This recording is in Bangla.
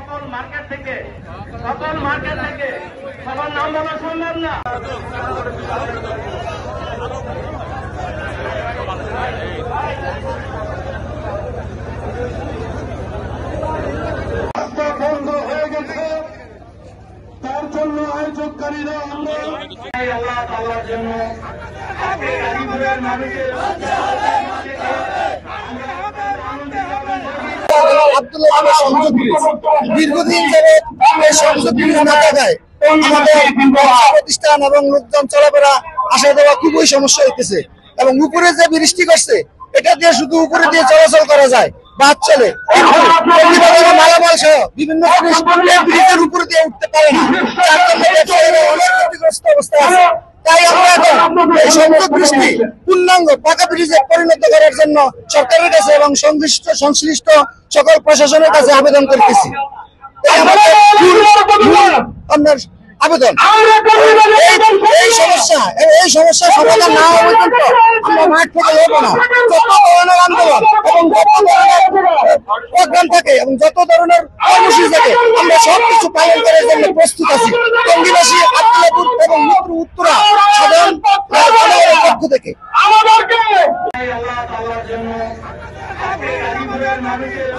সকল মার্কেট থেকে সবার নাম বলা সম্ভব না। বন্ধ হয়ে গেছে, তার জন্য আয়োজককারীরা আল্লাহ তাআলার জন্য গাজীপুরের মানুষের দীর্ঘদিন ধরে সংযোগ না থাকায় আমাদের প্রতিষ্ঠান এবং লোকজন চলাফেরা আসা দেওয়া খুবই সমস্যা হইতেছে। এবং উপরে যে বৃষ্টি করছে এটা দিয়ে শুধু উপরে দিয়ে চলাচল করা যায়, বাস চলে, মালামাল সহ বিভিন্ন জিনিস ব্রিজের উপরে দিয়ে উঠতে পারে না, যার জন্য ব্যবসায়ীরা অনেক ক্ষতিগ্রস্ত অবস্থায় আছে। তাই আমরা এখন এই সংযোগ বৃষ্টি পূর্ণাঙ্গ পাকা ব্রিজে পরিণত করার জন্য সরকারের কাছে এবং সংশ্লিষ্ট সকল প্রশাসনের কাছে আবেদন করতেছি। আপনার আবেদন এই সমস্যা সমাধান না হওয়া পর্যন্ত আমরা মাঠ থেকে লড়বো না। যত ধরনের আন্দোলন এবং যত ধরনের প্রোগ্রাম থাকে এবং যত ধরনের কর্মসূচি থাকে আমরা সবকিছু পালন করার জন্য প্রস্তুত আছি। টঙ্গীবাসী, আব্দুল্লাহপুর এবং উত্তরা সাধারণ জনগণের পক্ষ থেকে আল্লাহ তাআলার জন্য গাজীপুরের মানুষের